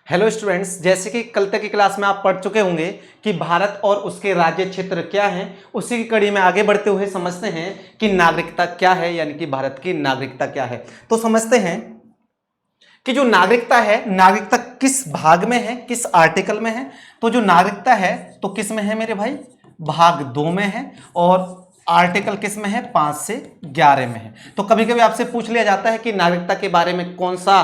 Hello students, जैसे कि कल तक की क्लास में आप पढ़ चुके होंगे कि भारत और उसके राज्य क्षेत्र क्या हैं। उसी की कड़ी में आगे बढ़ते हुए समझते हैं कि नागरिकता क्या है, यानी कि भारत की नागरिकता क्या है। तो समझते हैं कि जो नागरिकता है, नागरिकता किस भाग में है, किस आर्टिकल में है। तो जो नागरिकता है तो किस में है मेरे भाई, भाग 2 में है। और आर्टिकल किस में है, 5 से 11 में है। तो कभी कभी आपसे पूछ लिया जाता है कि नागरिकता के बारे में कौन सा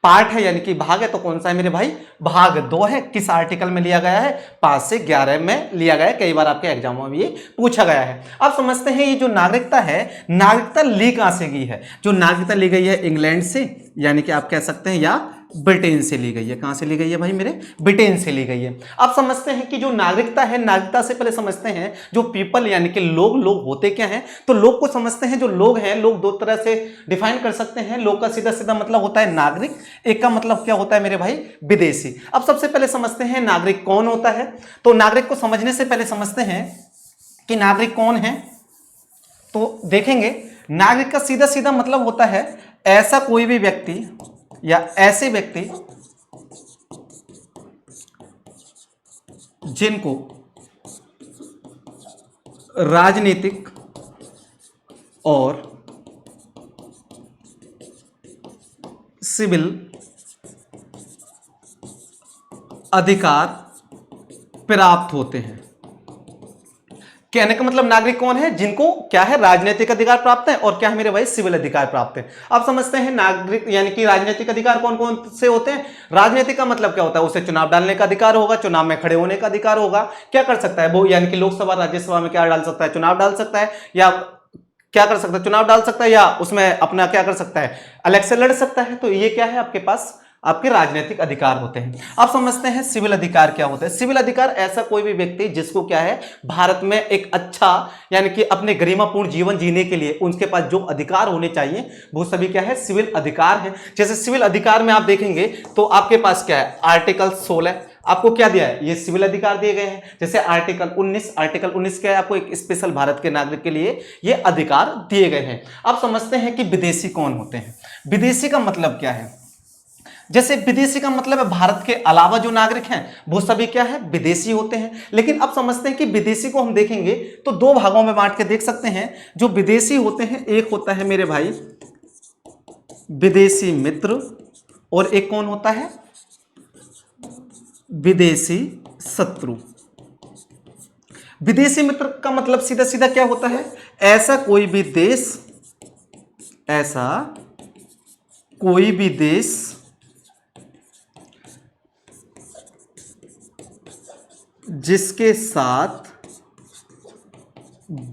पार्ट है, यानी कि भाग है, तो कौन सा है मेरे भाई, भाग 2 है। किस आर्टिकल में लिया गया है, 5 से 11 में लिया गया है। कई बार आपके एग्जामों में ये पूछा गया है। अब समझते हैं ये जो नागरिकता है, नागरिकता ली कहां से गई है। जो नागरिकता ली गई है इंग्लैंड से, यानी कि आप कह सकते हैं, या ब्रिटेन से ली गई है। कहां से ली गई है भाई मेरे, ब्रिटेन से ली गई है। अब समझते हैं कि जो नागरिकता है, नागरिकता से पहले समझते हैं जो पीपल यानी कि लोग, लोग होते क्या हैं। तो लोग को समझते हैं। जो लोग हैं, लोग दो तरह से डिफाइन कर सकते हैं। लोग का सीधा सीधा मतलब होता है नागरिक, एक का मतलब क्या होता है मेरे भाई, विदेशी। अब सबसे पहले समझते हैं नागरिक कौन होता है। तो नागरिक को समझने से पहले समझते हैं कि नागरिक कौन है। तो देखेंगे नागरिक का सीधा सीधा मतलब होता है ऐसा कोई भी व्यक्ति या ऐसे व्यक्ति जिनको राजनीतिक और सिविल अधिकार प्राप्त होते हैं। कहने का मतलब नागरिक कौन है, जिनको क्या है, राजनीतिक अधिकार प्राप्त है, और क्या है मेरे भाई, सिविल अधिकार प्राप्त है। अब समझते हैं नागरिक यानी कि राजनीतिक अधिकार कौन कौन से होते हैं। राजनीतिक का मतलब क्या होता है, उसे चुनाव डालने का अधिकार होगा, चुनाव में खड़े होने का अधिकार होगा। क्या कर सकता है वो, यानी कि लोकसभा राज्यसभा में क्या डाल सकता है, चुनाव डाल सकता है, या क्या कर सकता है, चुनाव डाल सकता है, या उसमें अपना क्या कर सकता है, इलेक्शन लड़ सकता है। तो ये क्या है आपके पास, आपके राजनीतिक अधिकार होते हैं। अब समझते हैं सिविल अधिकार क्या होता है। सिविल अधिकार ऐसा कोई भी व्यक्ति जिसको क्या है, भारत में एक अच्छा यानी कि अपने गरिमापूर्ण जीवन जीने के लिए उनके पास जो अधिकार होने चाहिए वो सभी क्या है, सिविल अधिकार है। जैसे सिविल अधिकार में आप देखेंगे तो आपके पास क्या है, आर्टिकल 16 आपको क्या दिया है, ये सिविल अधिकार दिए गए हैं। जैसे आर्टिकल 19 क्या है, आपको एक स्पेशल भारत के नागरिक के लिए ये अधिकार दिए गए हैं। अब समझते हैं कि विदेशी कौन होते हैं। विदेशी का मतलब क्या है। जैसे विदेशी का मतलब है भारत के अलावा जो नागरिक हैं वो सभी क्या है, विदेशी होते हैं। लेकिन अब समझते हैं कि विदेशी को हम देखेंगे तो दो भागों में बांट के देख सकते हैं। जो विदेशी होते हैं, एक होता है मेरे भाई विदेशी मित्र, और एक कौन होता है, विदेशी शत्रु। विदेशी मित्र का मतलब सीधा सीधा क्या होता है, ऐसा कोई भी देश, ऐसा कोई भी देश जिसके साथ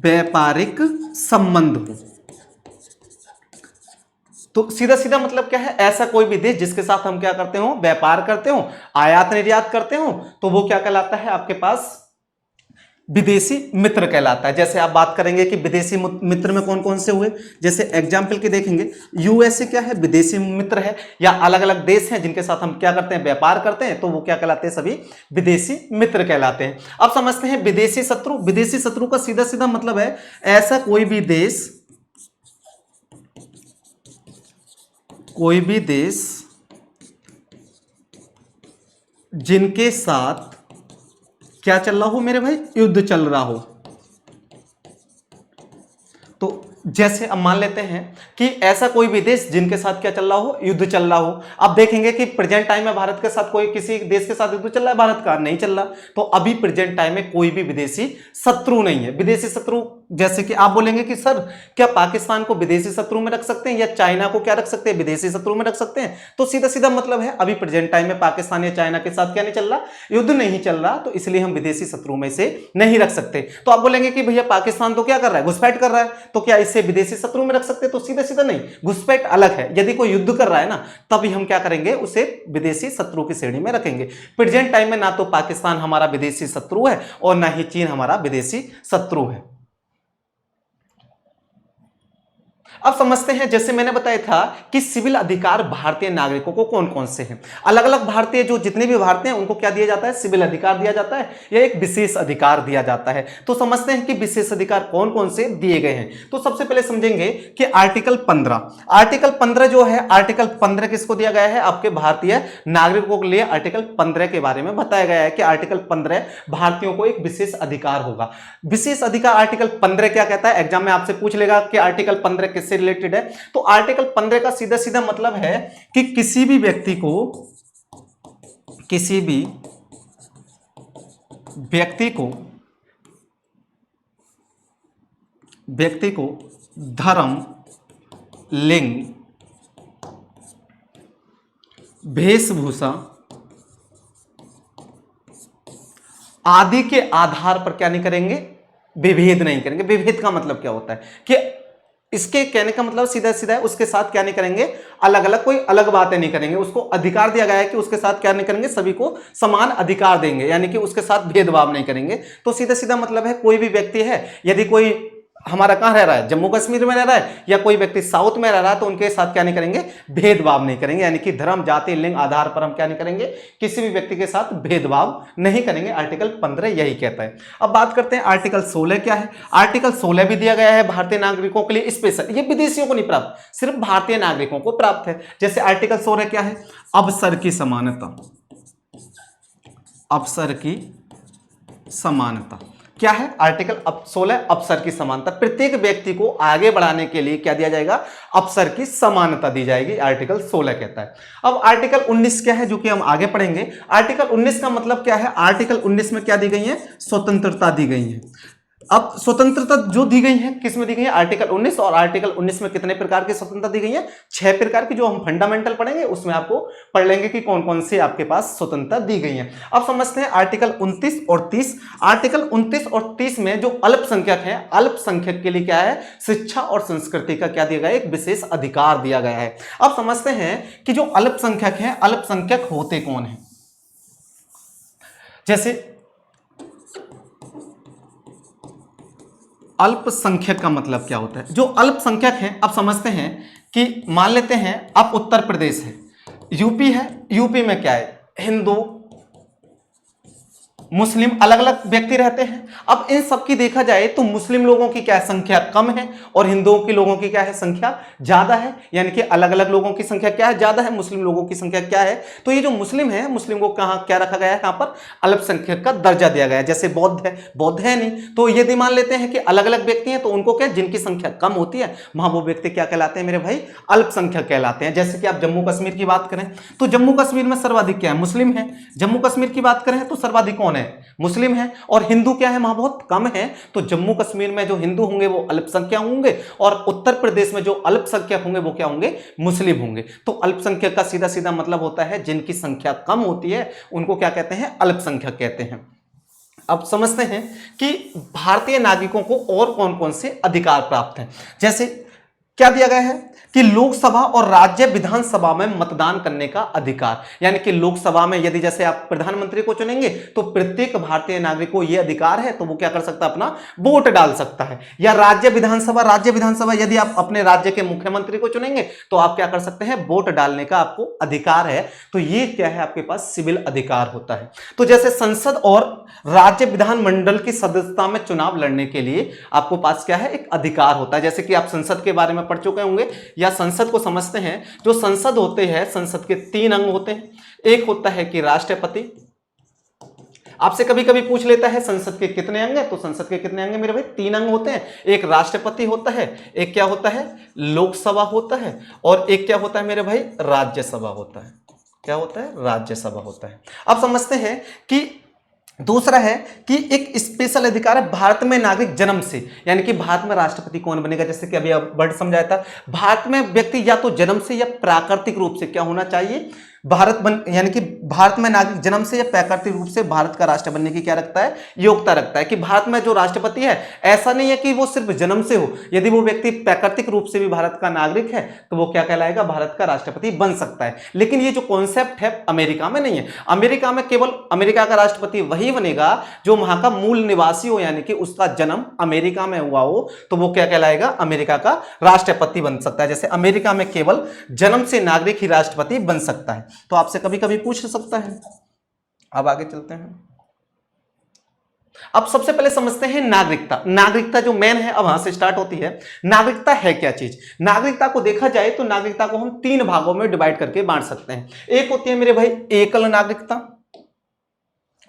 व्यापारिक संबंध हो। तो सीधा सीधा मतलब क्या है, ऐसा कोई भी देश जिसके साथ हम क्या करते हो, व्यापार करते हो, आयात निर्यात करते हो, तो वो क्या कहलाता है आपके पास, विदेशी मित्र कहलाता है। जैसे आप बात करेंगे कि विदेशी मित्र में कौन कौन से हुए, जैसे एग्जाम्पल के देखेंगे, यूएसए क्या है, विदेशी मित्र है। या अलग अलग देश हैं जिनके साथ हम क्या करते हैं, व्यापार करते हैं, तो वो क्या कहलाते हैं, सभी विदेशी मित्र कहलाते हैं। अब समझते हैं विदेशी शत्रु। विदेशी शत्रु का सीधा सीधा मतलब है ऐसा कोई भी देश जिनके साथ क्या चल रहा हो मेरे भाई, युद्ध चल रहा हो। तो जैसे अब मान लेते हैं कि ऐसा कोई भी देश जिनके साथ क्या चल रहा हो, युद्ध चल रहा हो। अब देखेंगे कि प्रेजेंट टाइम में भारत के साथ कोई किसी देश के साथ युद्ध चल रहा है, भारत का नहीं चल रहा। तो अभी प्रेजेंट टाइम में कोई भी विदेशी शत्रु नहीं है। विदेशी शत्रु जैसे कि आप बोलेंगे कि सर क्या पाकिस्तान को विदेशी शत्रु में रख सकते हैं, या चाइना को क्या रख सकते हैं, विदेशी शत्रु में रख सकते हैं। तो सीधा सीधा मतलब है अभी प्रेजेंट टाइम में पाकिस्तान या चाइना के साथ क्या नहीं चल रहा, युद्ध नहीं चल रहा, तो इसलिए हम विदेशी शत्रु में से नहीं रख सकते। तो आप बोलेंगे कि भैया पाकिस्तान तो क्या कर रहा है, घुसपैठ कर रहा है, तो क्या इसे विदेशी शत्रु में रख सकते हैं। तो सीधा सीधा नहीं, घुसपैठ अलग है। यदि कोई युद्ध कर रहा है ना, तभी हम क्या करेंगे, उसे विदेशी शत्रु की श्रेणी में रखेंगे। प्रेजेंट टाइम में ना तो पाकिस्तान हमारा विदेशी शत्रु है और ना ही चीन हमारा विदेशी शत्रु है। अब समझते हैं, जैसे मैंने बताया था कि सिविल अधिकार भारतीय नागरिकों को कौन कौन से हैं। अलग अलग भारतीय जो जितने भी भारतीय हैं उनको क्या दिया जाता है, सिविल अधिकार दिया जाता है या एक विशेष अधिकार दिया जाता है। तो समझते हैं कि विशेष अधिकार कौन कौन से दिए गए हैं। तो सबसे पहले समझेंगे कि आर्टिकल 15 जो है, आर्टिकल 15 किसको दिया गया है, आपके भारतीय नागरिकों के लिए आर्टिकल 15 के बारे में बताया गया है कि आर्टिकल 15 भारतीयों को एक विशेष अधिकार होगा। विशेष अधिकार आर्टिकल 15 क्या कहता है, एग्जाम में आपसे पूछ लेगा कि आर्टिकल 15 किससे रिलेटेड है। तो आर्टिकल 15 का सीधा सीधा मतलब है कि किसी भी व्यक्ति को धर्म, लिंग, वेशभूषा आदि के आधार पर क्या नहीं करेंगे, विभेद नहीं करेंगे। विभेद का मतलब क्या होता है कि इसके कहने का मतलब सीधा सीधा है, उसके साथ क्या नहीं करेंगे, अलग अलग कोई अलग बातें नहीं करेंगे। उसको अधिकार दिया गया है कि उसके साथ क्या नहीं करेंगे, सभी को समान अधिकार देंगे, यानी कि उसके साथ भेदभाव नहीं करेंगे। तो सीधा सीधा मतलब है कोई भी व्यक्ति है, यदि कोई हमारा कहां रह रहा है, जम्मू कश्मीर में रह रहा है, या कोई व्यक्ति साउथ में रह रहा है, तो उनके साथ क्या नहीं करेंगे, भेदभाव नहीं करेंगे। यानी कि धर्म, जाति, लिंग आधार पर हम क्या नहीं करेंगे, किसी भी व्यक्ति के साथ भेदभाव नहीं करेंगे। आर्टिकल 15 यही कहता है। अब बात करते हैं आर्टिकल 16 क्या है। आर्टिकल 16 भी दिया गया है भारतीय नागरिकों के लिए स्पेशल, ये विदेशियों को नहीं प्राप्त, सिर्फ भारतीय नागरिकों को प्राप्त है। जैसे आर्टिकल 16 क्या है, अवसर की समानता। अवसर की समानता क्या है, आर्टिकल 16 अवसर की समानता। प्रत्येक व्यक्ति को आगे बढ़ाने के लिए क्या दिया जाएगा, अवसर की समानता दी जाएगी, आर्टिकल 16 कहता है। अब आर्टिकल 19 क्या है, जो कि हम आगे पढ़ेंगे। आर्टिकल 19 का मतलब क्या है, आर्टिकल 19 में क्या दी गई है, स्वतंत्रता दी गई है। अब स्वतंत्रता जो दी गई है किस में दी गई है, आर्टिकल 19। और आर्टिकल 19 में कितने प्रकार की स्वतंत्रता दी गई है, 6 प्रकार की, जो हम फंडामेंटल पढ़ेंगे उसमें आपको पढ़ लेंगे कि कौन कौन से आपके पास स्वतंत्रता दी गई है। अब समझते हैं आर्टिकल 29 और 30। आर्टिकल 29 और 30 में जो अल्पसंख्यक है, अल्पसंख्यक के लिए क्या है, शिक्षा और संस्कृति का क्या दिया गया है, एक विशेष अधिकार दिया गया है। अब समझते हैं कि जो अल्पसंख्यक है, अल्पसंख्यक होते कौन है। जैसे अल्पसंख्यक का मतलब क्या होता है, जो अल्पसंख्यक है, अब समझते हैं कि मान लेते हैं अब उत्तर प्रदेश है, यूपी है, यूपी में क्या है, हिंदू, मुस्लिम अलग अलग व्यक्ति रहते हैं। अब इन सब की देखा जाए तो मुस्लिम लोगों की क्या संख्या कम है और हिंदुओं की लोगों की क्या है, संख्या ज्यादा है। यानी कि अलग अलग लोगों की संख्या क्या है, ज्यादा है, मुस्लिम लोगों की संख्या क्या है। तो ये जो मुस्लिम है, मुस्लिम को कहां क्या रखा गया है, कहां पर अल्पसंख्यक का दर्जा दिया गया है। जैसे बौद्ध है, बौद्ध है नहीं, तो यदि मान लेते हैं कि अलग अलग व्यक्ति हैं, तो उनको क्या, जिनकी संख्या कम होती है वहां वो व्यक्ति क्या कहलाते हैं मेरे भाई, अल्पसंख्यक कहलाते हैं। जैसे कि आप जम्मू कश्मीर की बात करें तो जम्मू कश्मीर में सर्वाधिक क्या है, मुस्लिम है। जम्मू कश्मीर की बात करें तो सर्वाधिक कौन है, मुस्लिम है। और हिंदू क्या है, वहां बहुत कम है। तो जम्मू कश्मीर में जो हिंदू होंगे वो अल्पसंख्यक होंगे, और उत्तर प्रदेश में जो अल्पसंख्यक होंगे वो क्या होंगे, मुस्लिम होंगे। तो अल्पसंख्यक का सीधा सीधा मतलब होता है जिनकी संख्या कम होती है उनको क्या कहते हैं, अल्पसंख्यक कहते हैं। अब समझते हैं कि भारतीय नागरिकों को और कौन कौन से अधिकार प्राप्त हैं। जैसे क्या दिया गया है कि लोकसभा और राज्य विधानसभा में मतदान करने का अधिकार। यानी कि लोकसभा में यदि जैसे आप प्रधानमंत्री को चुनेंगे तो प्रत्येक भारतीय नागरिक को यह अधिकार है, तो वो क्या कर सकता है, अपना वोट डाल सकता है। या राज्य विधानसभा यदि आप अपने राज्य के मुख्यमंत्री को चुनेंगे तो आप क्या कर सकते हैं, वोट डालने का आपको अधिकार है। तो ये क्या है, आपके पास सिविल अधिकार होता है। तो जैसे संसद और राज्य विधानमंडल की सदस्यता में चुनाव लड़ने के लिए आपको पास क्या है, एक अधिकार होता है। जैसे कि आप संसद के बारे में पढ़ चुके होंगे या संसद को समझते हैं। जो संसद होते हैं, संसद के 3 अंग होते हैं। एक होता है कि राष्ट्रपति, आपसे कभी कभी पूछ लेता है संसद के कितने अंग हैं, तो संसद के कितने अंग हैं मेरे भाई, 3 अंग होते हैं। एक राष्ट्रपति होता है, एक क्या होता है, लोकसभा होता है, और एक क्या होता है मेरे भाई, राज्यसभा होता है। क्या होता है, राज्यसभा होता है। अब समझते हैं कि दूसरा है कि एक स्पेशल अधिकार है भारत में नागरिक जन्म से। यानी कि भारत में राष्ट्रपति कौन बनेगा, जैसे कि अभी आप वर्ड समझाया था, भारत में व्यक्ति या तो जन्म से या प्राकृतिक रूप से क्या होना चाहिए, भारत बन यानी कि भारत में नागरिक जन्म से या प्राकृतिक रूप से भारत का राष्ट्र बनने की क्या रखता है, योग्यता रखता है। कि भारत में जो राष्ट्रपति है ऐसा नहीं है कि वो सिर्फ जन्म से हो, यदि वो व्यक्ति प्राकृतिक रूप से भी भारत का नागरिक है तो वो क्या कहलाएगा, भारत का राष्ट्रपति बन सकता है। लेकिन ये जो कॉन्सेप्ट है अमेरिका में नहीं है। अमेरिका में केवल अमेरिका का राष्ट्रपति वही बनेगा जो वहां का मूल निवासी हो, यानी कि उसका जन्म अमेरिका में हुआ हो तो वो क्या कहलाएगा, अमेरिका का राष्ट्रपति बन सकता है। जैसे अमेरिका में केवल जन्म से नागरिक ही राष्ट्रपति बन सकता है। तो आपसे कभी कभी पूछ सकता है। अब आगे चलते हैं। अब सबसे पहले समझते हैं नागरिकता। नागरिकता जो मेन है अब वहां से स्टार्ट होती है। नागरिकता है क्या चीज? नागरिकता को देखा जाए तो नागरिकता को हम 3 भागों में डिवाइड करके बांट सकते हैं। एक होती है मेरे भाई एकल नागरिकता,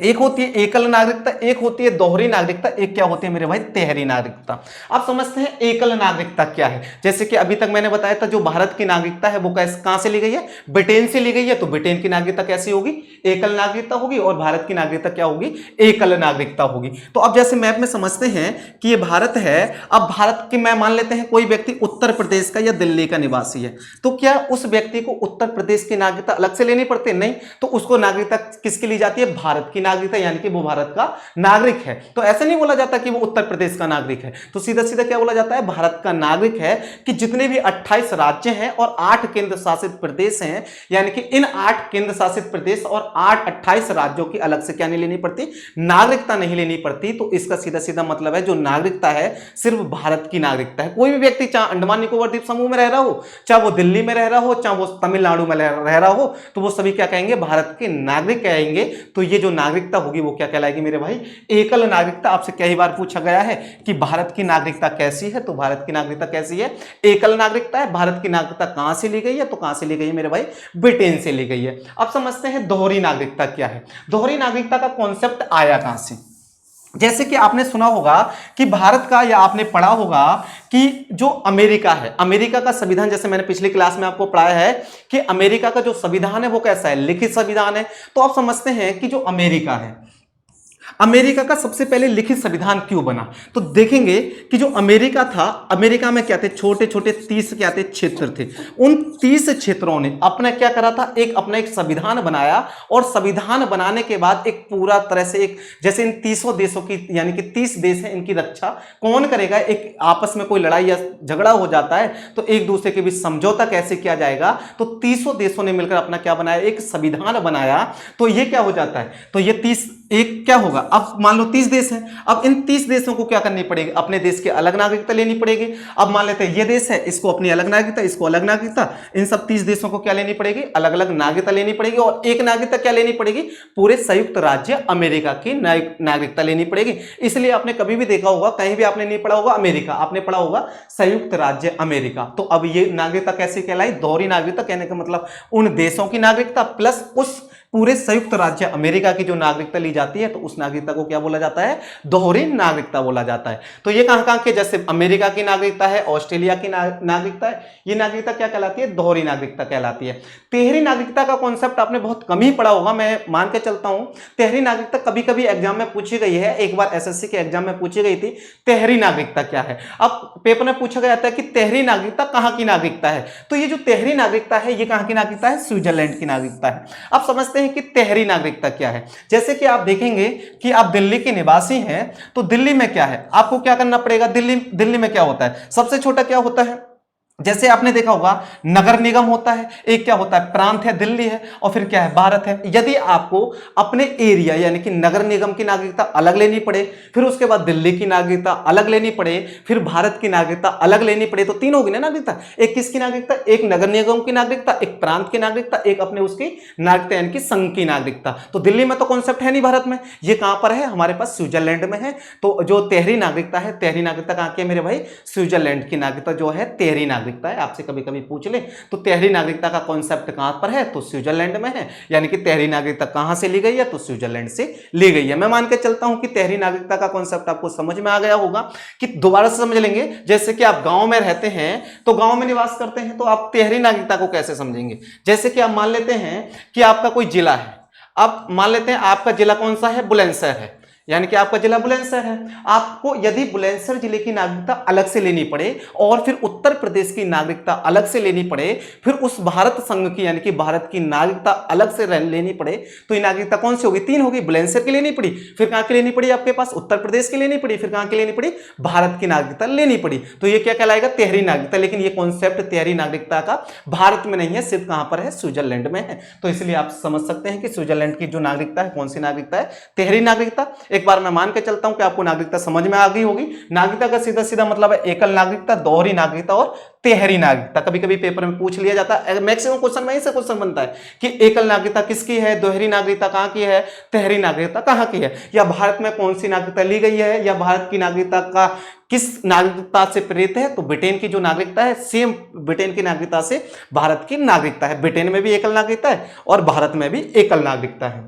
एक होती है एकल नागरिकता, एक होती है दोहरी नागरिकता, एक क्या होती है मेरे भाई, तिहरी नागरिकता। आप समझते हैं एकल नागरिकता क्या है। जैसे कि अभी तक मैंने बताया था जो भारत की नागरिकता है वो कहां से ली गई है, ब्रिटेन से ली गई है। तो ब्रिटेन की नागरिकता कैसी होगी, एकल नागरिकता होगी, और भारत की नागरिकता क्या होगी, एकल नागरिकता होगी। तो अब जैसे मैप में समझते हैं कि ये भारत है, अब भारत के मैं मान लेते हैं कोई व्यक्ति उत्तर प्रदेश का या दिल्ली का निवासी है, तो क्या उस व्यक्ति को उत्तर प्रदेश की नागरिकता अलग से लेनी पड़ती है? नहीं। तो उसको नागरिकता किसकी ली जाती है, भारत की नागरिकता, यानी कि वो भारत का नागरिक है। तो ऐसे नहीं बोला जाता कि वो उत्तर प्रदेश का नागरिक है, तो सीधा सीधा क्या बोला जाता है, भारत का नागरिक है। कि जितने भी 28 राज्य हैं और 8 केंद्र शासित प्रदेश हैं, यानी कि इन 8 केंद्र शासित प्रदेश और 28 राज्यों की अलग से क्या नहीं लेनी पड़ती, नागरिकता नहीं लेनी पड़ती। तो इसका सीधा सीधा मतलब है जो नागरिकता है सिर्फ भारत की नागरिकता है। कोई भी व्यक्ति चाहे अंडमान निकोबार द्वीप समूह में रह रहा हो, चाहे वो दिल्ली में रह रहा हो, चाहे वो तमिलनाडु में रह रहा हो, तो वो सभी क्या कहेंगे, भारत के नागरिक कहेंगे। तो ये जो नागरिकता होगी वो क्या कहलाएगी मेरे भाई, एकल नागरिकता। आपसे कई बार पूछा गया है कि भारत की नागरिकता कैसी है, तो भारत की नागरिकता कैसी है, एकल नागरिकता है। भारत की नागरिकता कहां से ली गई है, तो कहां से ली गई है मेरे भाई, ब्रिटेन से ली गई है। अब समझते हैं दोहरी नागरिकता क्या है। दोहरी नागरिकता का कॉन्सेप्ट आया कहां से। जैसे कि आपने सुना होगा कि भारत का, या आपने पढ़ा होगा कि जो अमेरिका है, अमेरिका का संविधान, जैसे मैंने पिछली क्लास में आपको पढ़ाया है कि अमेरिका का जो संविधान है वो कैसा है, लिखित संविधान है। तो आप समझते हैं कि जो अमेरिका है, अमेरिका का सबसे पहले लिखित संविधान क्यों बना, तो देखेंगे कि जो अमेरिका था, अमेरिका में क्या थे, छोटे छोटे 30 क्या थे, क्षेत्र थे। उन 30 क्षेत्रों ने अपना क्या करा था, अपना एक संविधान बनाया, और संविधान बनाने के बाद एक पूरा तरह से एक, जैसे इन 30 देशों की, यानी कि 30 देश हैं, इनकी रक्षा कौन करेगा, एक आपस में कोई लड़ाई या झगड़ा हो जाता है तो एक दूसरे के बीच समझौता कैसे किया जाएगा। तो 30 देशों ने मिलकर अपना क्या बनाया, एक संविधान बनाया। तो ये क्या हो जाता है, तो ये 30 एक क्या होगा, अब मान लो 30 देश हैं, अब इन 30 देशों को क्या करनी पड़ेगी, अपने देश की अलग नागरिकता लेनी पड़ेगी। अब मान लेते हैं ये देश है, इसको अपनी अलग नागरिकता, इसको अलग नागरिकता, इन सब 30 देशों को क्या लेनी पड़ेगी, अलग अलग नागरिकता लेनी पड़ेगी। और एक नागरिकता क्या लेनी पड़ेगी, पूरे संयुक्त राज्य अमेरिका की नागरिकता लेनी पड़ेगी। इसलिए आपने कभी भी देखा होगा, कहीं भी आपने नहीं पढ़ा होगा अमेरिका, आपने पढ़ा होगा संयुक्त राज्य अमेरिका। तो अब ये नागरिकता कैसे कहलाई, दोहरी नागरिकता। कहने का मतलब उन देशों की नागरिकता प्लस उस पूरे संयुक्त राज्य अमेरिका की जो नागरिकता ली जाती है, तो उस नागरिकता को क्या बोला जाता है, दोहरी नागरिकता बोला जाता है। तो ये कहां के, जैसे अमेरिका की नागरिकता है, ऑस्ट्रेलिया की नागरिकता है, ये नागरिकता क्या कहलाती है, दोहरी नागरिकता कहलाती है। तिहरी नागरिकता का कॉन्सेप्ट आपने बहुत कम ही पढ़ा होगा, मैं मान के चलता हूं। तिहरी नागरिकता कभी कभी एग्जाम में पूछी गई है, एक बार एसएससी के एग्जाम में पूछी गई थी, तिहरी नागरिकता क्या है। अब पेपर में पूछा गया था कि तिहरी नागरिकता कहां की नागरिकता है, तो ये जो तिहरी नागरिकता है ये कहां की नागरिकता है, स्विट्जरलैंड की नागरिकता है। अब समझते हैं कि तिहरी नागरिकता क्या है। जैसे कि आप देखेंगे कि आप दिल्ली के निवासी हैं, तो दिल्ली में क्या है, आपको क्या करना पड़ेगा, दिल्ली में क्या होता है, सबसे छोटा क्या होता है, जैसे आपने देखा होगा नगर निगम होता है, एक क्या होता है, प्रांत है, दिल्ली है, और फिर क्या है, भारत है। यदि आपको अपने एरिया यानी कि नगर निगम की नागरिकता अलग लेनी पड़े, फिर उसके बाद दिल्ली की नागरिकता अलग लेनी पड़े, फिर भारत की नागरिकता अलग लेनी पड़े, तो तीन होगी ना नागरिकता। एक किसकी नागरिकता, एक नगर निगम की नागरिकता, एक प्रांत की नागरिकता, एक अपने उसकी नागरिकता यानी कि संघ की नागरिकता। तो दिल्ली में तो कॉन्सेप्ट है नहीं भारत में, ये कहां पर है, हमारे पास स्विट्जरलैंड में है। तो जो तिहरी नागरिकता है, तिहरी नागरिकता कहां की है मेरे भाई, स्विट्जरलैंड की नागरिकता जो है तिहरी नागरिकता है। आपसे कभी कभी पूछ ले तो तिहरी नागरिकता का कॉन्सेप्ट कहां पर है, तो स्विट्जरलैंड में है। यानी कि तिहरी नागरिकता कहां से ली गई है, तो स्विट्जरलैंड से ली गई है। मैं मान के चलता हूं कि तिहरी नागरिकता का कॉन्सेप्ट आपको समझ में आ गया होगा। कि दोबारा से समझ लेंगे, जैसे कि आप गांव में रहते हैं, तो गांव में निवास करते हैं, तो आप तिहरी नागरिकता को कैसे समझेंगे। जैसे कि आप मान लेते हैं कि आपका कोई जिला है, अब मान लेते हैं आपका जिला कौन सा है, बुलंदशहर है, यानी कि आपका जिला बुलंदशहर है। आपको यदि बुलंदशहर जिले की नागरिकता अलग से लेनी पड़े और फिर उत्तर प्रदेश की नागरिकता अलग से लेनी पड़े, फिर उस भारत संघ की यानी कि भारत की नागरिकता अलग से लेनी पड़े, तो ये नागरिकता कौन सी होगी? तीन होगी। बुलंदशहर की लेनी पड़ी, फिर कहां की लेनी पड़ी आपके पास? उत्तर प्रदेश की लेनी पड़ी, फिर कहां की लेनी पड़ी? भारत की नागरिकता लेनी पड़ी। तो ये क्या कहलाएगा? तिहरी नागरिकता। लेकिन ये कॉन्सेप्ट तिहरी नागरिकता का भारत में नहीं है, सिर्फ कहां पर है? स्विट्जरलैंड में है। तो इसलिए आप समझ सकते हैं कि स्विट्जरलैंड की जो नागरिकता है कौन सी नागरिकता है? तिहरी नागरिकता। एक बार मैं मान के चलता हूं कि आपको नागरिकता समझ में आ गई होगी। नागरिकता का सीधा सीधा मतलब है एकल नागरिकता, दोहरी नागरिकता और तिहरी नागरिकता। कभी कभी पेपर में पूछ लिया जाता है, मैक्सिमम क्वेश्चन में से क्वेश्चन बनता है कि एकल नागरिकता किसकी है, दोहरी नागरिकता कहां की है, तिहरी नागरिकता कहां की है, या भारत में कौन सी नागरिकता ली गई है, या भारत की नागरिकता का किस नागरिकता से प्रेरित है। तो ब्रिटेन की जो नागरिकता है सेम ब्रिटेन की नागरिकता से भारत की नागरिकता है। ब्रिटेन में भी एकल नागरिकता है और भारत में भी एकल नागरिकता है।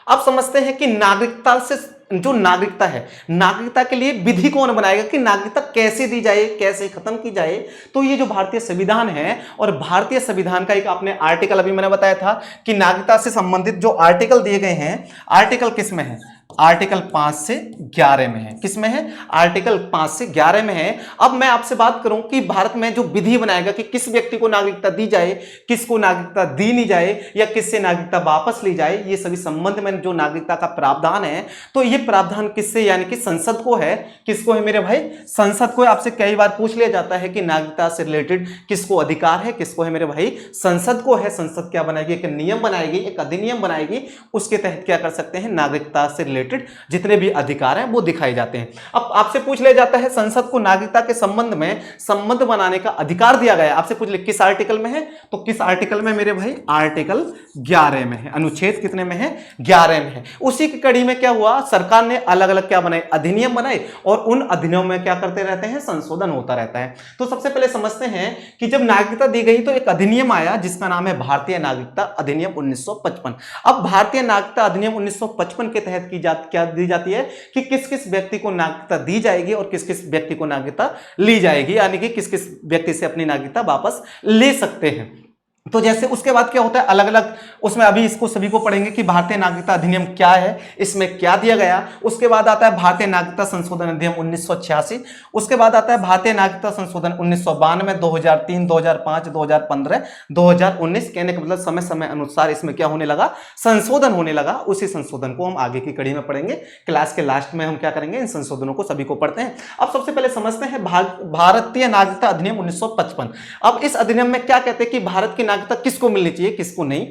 अब समझते हैं कि नागरिकता से जो नागरिकता है, नागरिकता के लिए विधि कौन बनाएगा कि नागरिकता कैसे दी जाए, कैसे खत्म की जाए। तो ये जो भारतीय संविधान है, और भारतीय संविधान का एक आपने आर्टिकल अभी मैंने बताया था कि नागरिकता से संबंधित जो आर्टिकल दिए गए हैं, आर्टिकल किस में है? आर्टिकल 5 से 11 में है। किस में है? आर्टिकल 5 से 11 में है। अब मैं आपसे बात करूं कि भारत में जो विधि बनाएगा कि किस व्यक्ति को नागरिकता दी जाए, किसको नागरिकता दी नहीं जाए, या किससे नागरिकता वापस ली जाए, ये सभी संबंध में जो नागरिकता का प्रावधान है, तो ये प्रावधान किससे, यानी कि संसद को है। किसको है मेरे भाई? संसद को। आपसे कई बार पूछ लिया जाता है कि नागरिकता से रिलेटेड किसको अधिकार है, किसको है मेरे भाई? संसद को है। संसद क्या बनाएगी? एक नियम बनाएगी, एक अधिनियम बनाएगी, उसके तहत क्या कर सकते हैं? नागरिकता से रिलेटेड जितने भी अधिकार हैं वो दिखाए जाते हैं। अब आपसे पूछ लिया जाता है संसद को नागरिकता के संबंध में संबंध बनाने का अधिकार दिया गया है। आपसे पूछ लिया किस आर्टिकल में है, तो किस आर्टिकल में मेरे भाई? आर्टिकल 11 में है। अनुच्छेद कितने में है? 11 में है। उसी की कड़ी में क्या हुआ? सरकार ने अलग अलग क्या बनाए? अधिनियम बनाए, और उन अधिनियम में क्या करते रहते हैं? संशोधन होता रहता है। तो सबसे पहले समझते हैं कि जब नागरिकता दी गई तो एक अधिनियम आया जिसका नाम है भारतीय नागरिकता अधिनियम 1955। अब भारतीय नागरिकता अधिनियम 1955 के तहत क्या दी जाती है कि किस किस व्यक्ति को नागरिकता दी जाएगी और किस किस व्यक्ति को नागरिकता ली जाएगी, यानी कि किस किस व्यक्ति से अपनी नागरिकता वापस ले सकते हैं। तो जैसे उसके बाद क्या होता है? अलग अलग उसमें अभी इसको सभी को पढ़ेंगे कि भारतीय नागरिकता अधिनियम क्या है, इसमें क्या दिया गया। उसके बाद आता है भारतीय नागरिकता संशोधन अधिनियम 1986। उसके बाद आता है भारतीय नागरिकता संशोधन 1992, 2003, 2005, 2015, 2019। कहने का मतलब समय समय अनुसार इसमें क्या होने लगा? संशोधन होने लगा। उसी संशोधन को हम आगे की कड़ी में पढ़ेंगे। क्लास के लास्ट में हम क्या करेंगे? इन संशोधनों को सभी को पढ़ते हैं। अब सबसे पहले समझते हैं भारतीय नागरिकता अधिनियम 1955। अब इस अधिनियम में क्या कहते हैं कि भारत की नागरिकता किसको मिलनी चाहिए, किसको नहीं।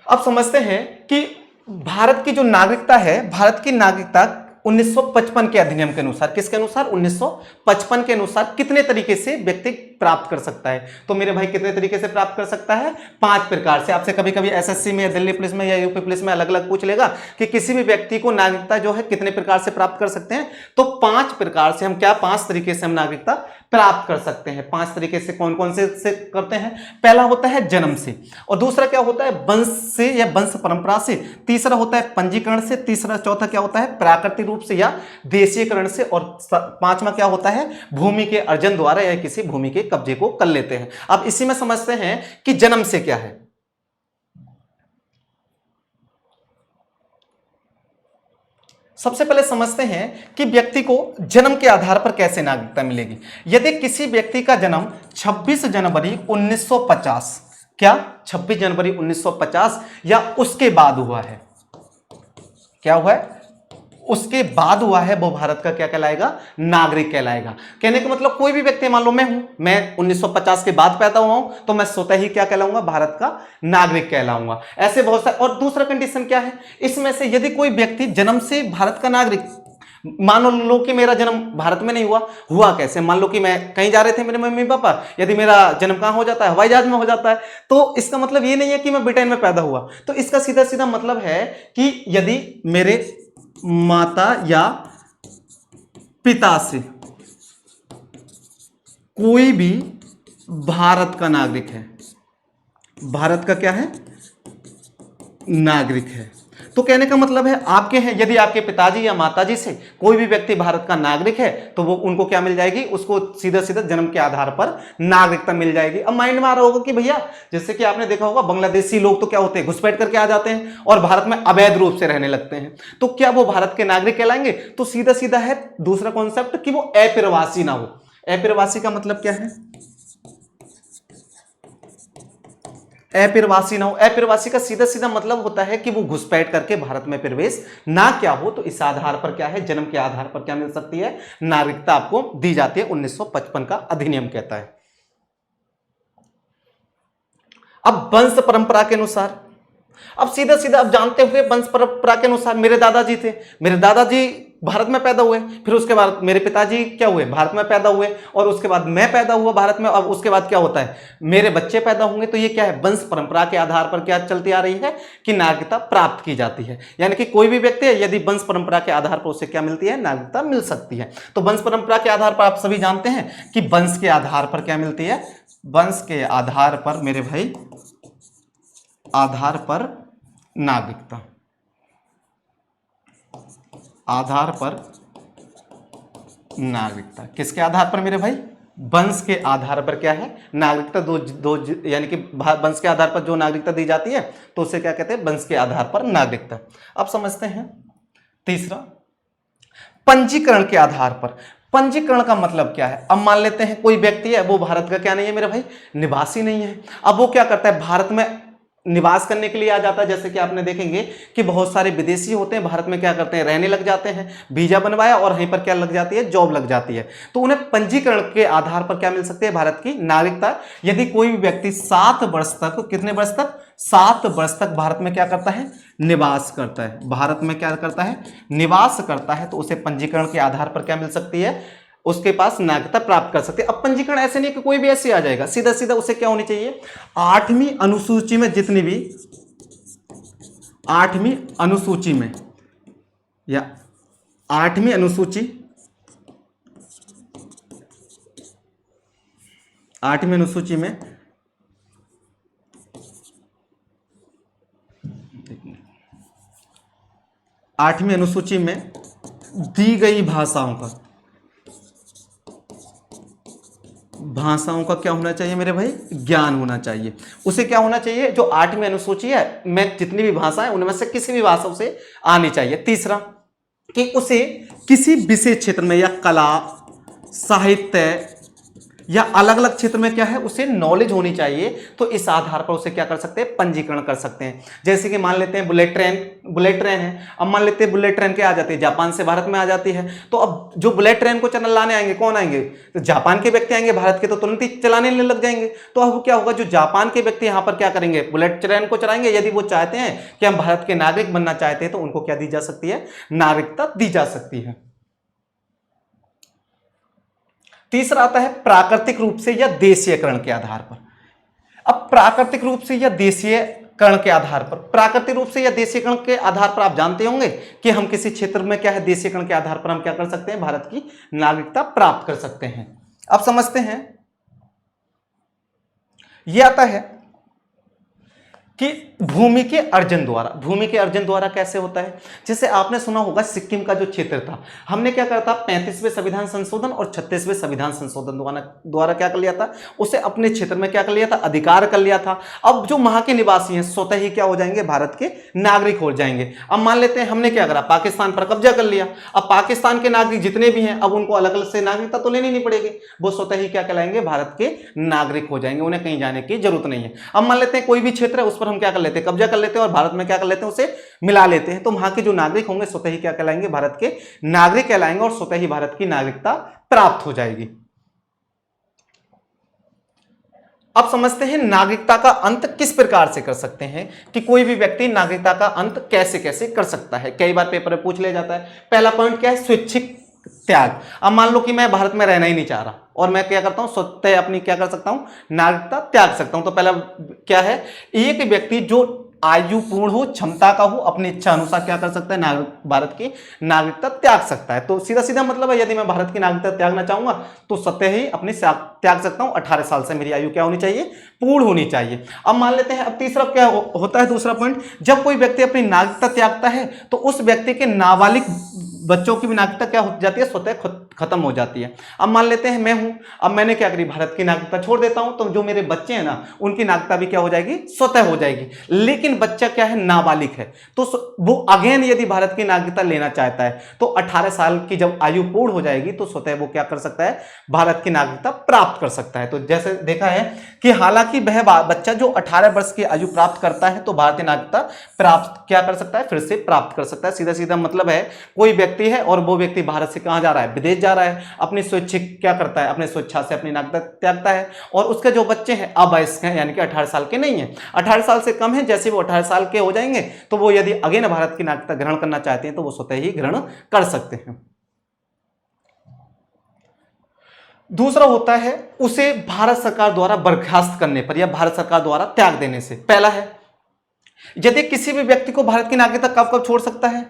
अब समझते हैं कि भारत की जो नागरिकता है, भारत की नागरिकता 1955 के अधिनियम के अनुसार, किसके अनुसार? 1955 के अनुसार कितने तरीके से व्यक्ति प्राप्त कर सकता है। तो मेरे भाई कितने तरीके से प्राप्त कर सकता है? 5 प्रकार से। आपसे कभी कभी एसएससी में या दिल्ली पुलिस में या यूपी पुलिस में अलग अलग पूछ लेगा कि किसी भी व्यक्ति को नागरिकता जो है कितने प्रकार से प्राप्त कर सकते हैं। तो 5 प्रकार से हम क्या 5 तरीके से हम नागरिकता प्राप्त कर सकते हैं। 5 तरीके से कौन कौन से करते हैं? पहला होता है जन्म से, और दूसरा क्या होता है? वंश से या वंश परंपरा से। तीसरा होता है पंजीकरण से। तीसरा चौथा क्या होता है? प्राकृतिक रूप से या देशीयकरण से। और पांचवा क्या होता है? भूमि के अर्जन द्वारा या किसी भूमि के कब्जे को कर लेते हैं। अब इसी में समझते हैं कि जन्म से क्या है। सबसे पहले समझते हैं कि व्यक्ति को जन्म के आधार पर कैसे नागरिकता मिलेगी। यदि किसी व्यक्ति का जन्म 26 जनवरी 1950, क्या 26 जनवरी 1950 या उसके बाद हुआ है, क्या हुआ है? उसके बाद हुआ है, वो भारत का क्या कहलाएगा? नागरिक कहलाएगा। कहने का मतलब कोई भी व्यक्ति, मान लो मैं 1950 के बाद पैदा हुआ हूं, तो मैं स्वतः ही क्या कहलाऊंगा? भारत का नागरिक कहलाऊंगा। ऐसे बहुत सारे। और दूसरा कंडीशन क्या है इसमें से? यदि कोई व्यक्ति जन्म से भारत का नागरिक, मान लो कि मेरा जन्म भारत में नहीं हुआ कैसे? मान लो कि मैं कहीं जा रहे थे मेरे मम्मी पापा, यदि मेरा जन्म कहां हो जाता है? हवाई जहाज में हो जाता है। तो इसका मतलब ये नहीं है कि मैं ब्रिटेन में पैदा हुआ। तो इसका सीधा सीधा मतलब है कि यदि मेरे माता या पिता से कोई भी भारत का नागरिक है, भारत का क्या है? नागरिक है, तो कहने का मतलब है आपके हैं, यदि आपके पिताजी या माताजी से कोई भी व्यक्ति भारत का नागरिक है तो वो उनको क्या मिल जाएगी, उसको सीधा सीधा जन्म के आधार पर नागरिकता मिल जाएगी। अब माइंड में आ रहा होगा कि भैया जैसे कि आपने देखा होगा बांग्लादेशी लोग तो क्या होते हैं, घुसपैठ करके आ जाते हैं और भारत में अवैध रूप से रहने लगते हैं, तो क्या वो भारत के नागरिक कहलाएंगे? तो सीधा सीधा है दूसरा कॉन्सेप्ट कि वो अप्रवासी ना हो। अप्रवासी का मतलब क्या है? अप्रवासी ना हो। अप्रवासी का सीधा सीधा मतलब होता है कि वो घुसपैठ करके भारत में प्रवेश ना क्या हो। तो इस आधार पर क्या है, जन्म के आधार पर क्या मिल सकती है, नागरिकता आपको दी जाती है। 1955 का अधिनियम कहता है। अब वंश परंपरा के अनुसार, अब सीधा सीधा आप जानते हुए वंश परंपरा के अनुसार मेरे दादाजी थे, मेरे दादाजी भारत में पैदा हुए, फिर उसके बाद मेरे पिताजी क्या हुए, भारत में पैदा हुए, और उसके बाद मैं पैदा हुआ भारत में। अब उसके बाद क्या होता है, मेरे बच्चे पैदा होंगे। तो ये क्या है, वंश परंपरा के आधार पर क्या चलती आ रही है कि नागरिकता प्राप्त की जाती है। यानी कि कोई भी व्यक्ति है, यदि वंश परंपरा के आधार पर उसे क्या मिलती है, नागरिकता मिल सकती है। तो वंश परंपरा के आधार पर आप सभी जानते हैं कि वंश के आधार पर क्या मिलती है, वंश के आधार पर मेरे भाई, आधार पर नागरिकता, आधार पर नागरिकता, किसके आधार पर मेरे भाई, वंश के आधार पर क्या है, नागरिकता दो यानी कि वंश के आधार पर जो नागरिकता दी जाती है तो उसे क्या कहते हैं, वंश के आधार पर नागरिकता। अब समझते हैं तीसरा, पंजीकरण के आधार पर। पंजीकरण का मतलब क्या है? अब मान लेते हैं कोई व्यक्ति है, वो भारत का क्या नहीं है मेरे भाई, निवासी नहीं है। अब वो क्या करता है, भारत में निवास करने के लिए आ जाता है। जैसे कि आपने देखेंगे कि बहुत सारे विदेशी होते हैं, भारत में क्या करते हैं, रहने लग जाते हैं, वीजा बनवाया और वहीं पर क्या लग जाती है, जॉब लग जाती है। तो उन्हें पंजीकरण के आधार पर क्या मिल सकती है, भारत की नागरिकता। यदि कोई भी व्यक्ति 7 वर्ष तक, कितने वर्ष तक, 7 वर्ष तक भारत में क्या करता है, निवास करता है, भारत में क्या करता है, निवास करता है, तो उसे पंजीकरण के आधार पर क्या मिल सकती है, उसके पास नागरिकता प्राप्त कर सकते हैं। अब पंजीकरण ऐसे नहीं कि कोई भी ऐसे आ जाएगा, सीधा सीधा उसे क्या होनी चाहिए, 8वीं अनुसूची में जितनी भी, 8वीं अनुसूची में या 8वीं अनुसूची, 8वीं अनुसूची में 8वीं अनुसूची में दी गई भाषाओं का क्या होना चाहिए मेरे भाई, ज्ञान होना चाहिए। उसे क्या होना चाहिए, जो 8वीं अनुसूची है में जितनी भी भाषा है उनमें से किसी भी भाषा उसे आनी चाहिए। तीसरा, कि उसे किसी विशेष क्षेत्र में या कला, साहित्य या अलग अलग क्षेत्र में क्या है, उसे नॉलेज होनी चाहिए। तो इस आधार पर उसे क्या कर सकते हैं, पंजीकरण कर सकते हैं। जैसे कि मान लेते हैं बुलेट ट्रेन है। अब मान लेते हैं बुलेट ट्रेन क्या आ जाती है, जापान से भारत में आ जाती है। तो अब जो बुलेट ट्रेन को चलाने आएंगे, कौन आएंगे, तो जापान के व्यक्ति आएंगे, भारत के तो तुरंत ही चलाने लग जाएंगे। तो अब क्या होगा, जो जापान के व्यक्ति यहाँ पर क्या करेंगे, बुलेट ट्रेन को चलाएंगे। यदि वो चाहते हैं कि हम भारत के नागरिक बनना चाहते हैं तो उनको क्या दी जा सकती है, नागरिकता दी जा सकती है। तीसरा आता है प्राकृतिक रूप से या देशीयकरण के आधार पर। अब प्राकृतिक रूप से या देशीयकरण के आधार पर, प्राकृतिक रूप से या देशीयकरण के आधार पर आप जानते होंगे कि हम किसी क्षेत्र में क्या है, देशीयकरण के आधार पर हम क्या कर सकते हैं, भारत की नागरिकता प्राप्त कर सकते हैं। अब समझते हैं, यह आता है कि भूमि के अर्जन द्वारा। भूमि के अर्जन द्वारा कैसे होता है, जैसे आपने सुना होगा सिक्किम का जो क्षेत्र था, हमने क्या करा था, 35वें संविधान संशोधन और 36वें संविधान संशोधन द्वारा क्या कर लिया था, उसे अपने क्षेत्र में क्या कर लिया था, अधिकार कर लिया था। अब जो वहां के निवासी हैं स्वतः ही क्या हो जाएंगे, भारत के नागरिक हो जाएंगे। अब मान लेते हैं हमने क्या करा, पाकिस्तान पर कब्जा कर लिया। अब पाकिस्तान के नागरिक जितने भी हैं, अब उनको अलग अलग से नागरिकता तो लेनी नहीं पड़ेगी, वो स्वतः ही क्या कहलाएंगे, भारत के नागरिक हो जाएंगे, उन्हें कहीं जाने की जरूरत नहीं है। अब मान लेते हैं कोई भी क्षेत्र है, उस पर हम क्या कर लेते हैं, कब्जा कर लेते हैं और भारत में क्या कर लेते हैं, उसे मिला लेते हैं। तो वहां के जो नागरिक होंगे स्वतः ही क्या कहलाएंगे, भारत के नागरिक कहलाएंगे और स्वतः ही भारत की नागरिकता प्राप्त हो जाएगी। अब समझते हैं नागरिकता का अंत किस प्रकार से कर सकते हैं, कि कोई भी व्यक्ति नागरिकता का अंत कैसे कैसे कर सकता है। कई बार पेपर में पूछ लिया जाता है। पहला पॉइंट क्या है, स्वैच्छिक त्याग। अब मान लो कि मैं भारत में रहना ही नहीं चाह रहा और मैं क्या करता हूं, स्वतः अपनी क्या कर सकता हूं, नागरिकता त्याग सकता हूं। तो पहला क्या है, एक व्यक्ति जो आयु पूर्ण हो, क्षमता का हो, अपनी इच्छा अनुसार क्या कर सकता है, भारत की नागरिकता त्याग सकता है। तो सीधा सीधा मतलब है, यदि मैं भारत की नागरिकता त्यागना चाहूंगा तो स्वतः ही अपनी त्याग सकता हूं। 18 साल से मेरी आयु क्या होनी चाहिए, पूर्ण होनी चाहिए। अब मान लेते हैं, अब तीसरा क्या होता है, दूसरा पॉइंट, जब कोई व्यक्ति अपनी नागरिकता त्यागता है तो उस व्यक्ति के नाबालिग बच्चों की भी नागरिकता क्या हो जाती है, स्वतः खत्म हो जाती है। अब मान लेते हैं मैं हूं, अब मैंने क्या करी, भारत की नागरिकता छोड़ देता हूं, तो जो मेरे बच्चे हैं ना, उनकी नागरिकता भी क्या हो जाएगी, स्वतः हो जाएगी। लेकिन बच्चा क्या है, नाबालिग है, तो वो अगेन यदि भारत की नागरिकता लेना चाहता है तो 18 साल की जब आयु पूर्ण हो जाएगी तो स्वतः वो क्या कर सकता है, भारत की नागरिकता प्राप्त कर सकता है। तो जैसे देखा है कि हालांकि वह बच्चा जो 18 वर्ष की आयु प्राप्त करता है तो भारतीय नागरिकता प्राप्त क्या कर सकता है, फिर से प्राप्त कर सकता है। सीधा सीधा मतलब है, कोई व्यक्ति है और वो व्यक्ति भारत से कहां जा रहा है, विदेश जा रहा है, अपनी स्वैच्छिक क्या करता है, अपने स्वेच्छा से अपनी नागरिकता त्यागता है, और उसके जो बच्चे हैं अवयस्क हैं, यानी कि 18 साल के नहीं है, 18 साल से कम है, जैसे वो 18 साल के हो जाएंगे तो वो यदि अगेन भारत की नागरिकता ग्रहण करना चाहते हैं तो वो स्वतः ही ग्रहण कर सकते हैं। दूसरा होता है उसे भारत सरकार द्वारा बर्खास्त करने पर या भारत सरकार द्वारा त्याग देने से। पहला है, यदि किसी भी व्यक्ति को भारत की नागरिकता कब कब छोड़ सकता है,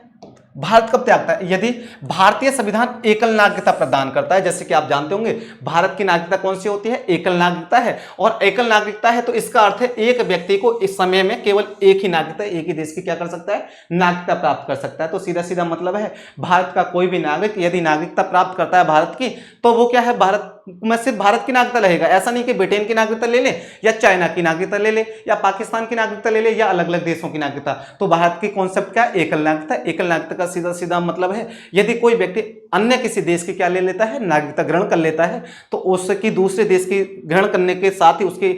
भारत कब त्यागता है, यदि भारतीय संविधान एकल नागरिकता प्रदान करता है। जैसे कि आप जानते होंगे भारत की नागरिकता कौन सी होती है, एकल नागरिकता है, और एकल नागरिकता है तो इसका अर्थ है एक व्यक्ति को इस समय में केवल एक ही नागरिकता, एक ही देश की क्या कर सकता है, नागरिकता प्राप्त कर सकता है। तो सीधा सीधा मतलब है, भारत का कोई भी नागरिक यदि नागरिकता प्राप्त करता है भारत की, तो वो क्या है, भारत में सिर्फ भारत की नागरिकता रहेगा। ऐसा नहीं कि ब्रिटेन की नागरिकता ले ले या चाइना की नागरिकता ले ले या पाकिस्तान की नागरिकता ले ले या अलग अलग देशों की नागरिकता। तो भारत की कॉन्सेप्ट क्या, एकल नागरिकता। एकल नागरिकता का सीधा सीधा मतलब है, यदि कोई व्यक्ति अन्य किसी देश की क्या ले लेता है, नागरिकता ग्रहण कर लेता है, तो उसकी दूसरे देश की ग्रहण करने के साथ ही उसकी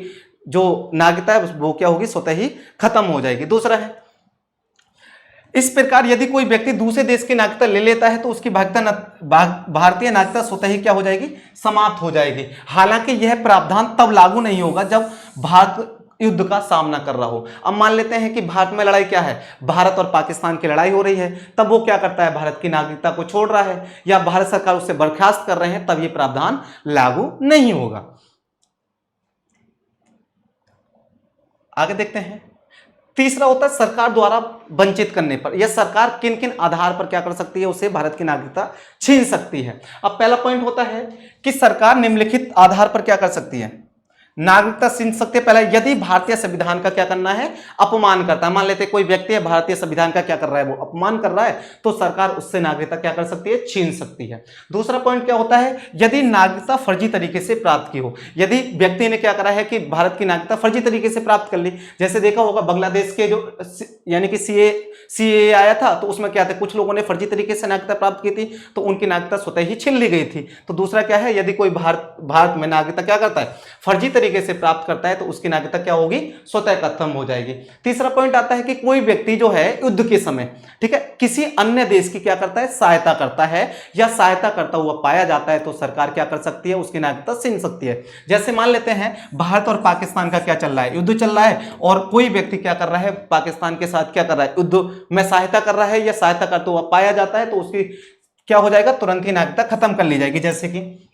जो नागरिकता है वो क्या होगी, स्वतः ही खत्म हो जाएगी। दूसरा है, इस प्रकार यदि कोई व्यक्ति दूसरे देश की नागरिकता ले लेता है तो उसकी भारतीय नागरिकता स्वतः ही क्या हो जाएगी, समाप्त हो जाएगी। हालांकि यह प्रावधान तब लागू नहीं होगा जब भारत युद्ध का सामना कर रहा हो। अब मान लेते हैं कि भारत में लड़ाई क्या है, भारत और पाकिस्तान की लड़ाई हो रही है, तब वो क्या करता है, भारत की नागरिकता को छोड़ रहा है या भारत सरकार उससे बर्खास्त कर रहे हैं, तब ये प्रावधान लागू नहीं होगा। आगे देखते हैं, तीसरा होता है सरकार द्वारा वंचित करने पर, यह सरकार किन किन आधार पर क्या कर सकती है, उसे भारत की नागरिकता छीन सकती है। अब पहला पॉइंट होता है कि सरकार निम्नलिखित आधार पर क्या कर सकती है, नागरिकता छीन सकते हैं। पहला, यदि भारतीय संविधान का क्या करना है, अपमान करता है। मान लेते हैं कोई व्यक्ति है, भारतीय संविधान का क्या कर रहा है, वो अपमान कर रहा है, तो सरकार उससे नागरिकता क्या कर सकती है, छीन सकती है। दूसरा पॉइंट क्या होता है, यदि नागरिकता फर्जी तरीके से प्राप्त की हो, यदि व्यक्ति ने क्या करा है कि भारत की नागरिकता फर्जी तरीके से प्राप्त कर ली, जैसे देखा होगा बांग्लादेश के जो यानी कि सीए आया था, तो उसमें क्या था, कुछ लोगों ने फर्जी तरीके से नागरिकता प्राप्त की थी, तो उनकी नागरिकता स्वतः ही छीन ली गई थी। तो दूसरा क्या है, यदि कोई भारत में नागरिकता क्या करता है, फर्जी तरीके से प्राप्त करता है, तो उसकी नागरिकता क्या होगी, स्वतः खत्म हो जाएगी। तीसरा पॉइंट आता है कि कोई व्यक्ति जो है युद्ध के समय, ठीक है, किसी अन्य देश की क्या करता है, सहायता करता है या सहायता करता हुआ पाया जाता है, तो सरकार क्या कर सकती है, उसकी नागरिकता छीन सकती है। जैसे मान लेते हैं भारत और पाकिस्तान का क्या चल रहा है, युद्ध चल रहा है, और कोई व्यक्ति क्या कर रहा है, पाकिस्तान के साथ क्या कर रहा है, युद्ध में सहायता कर रहा है या सहायता करता हुआ पाया जाता है, तो उसकी क्या हो जाएगा, तुरंत ही नागरिकता खत्म कर ली जाएगी। जैसे कि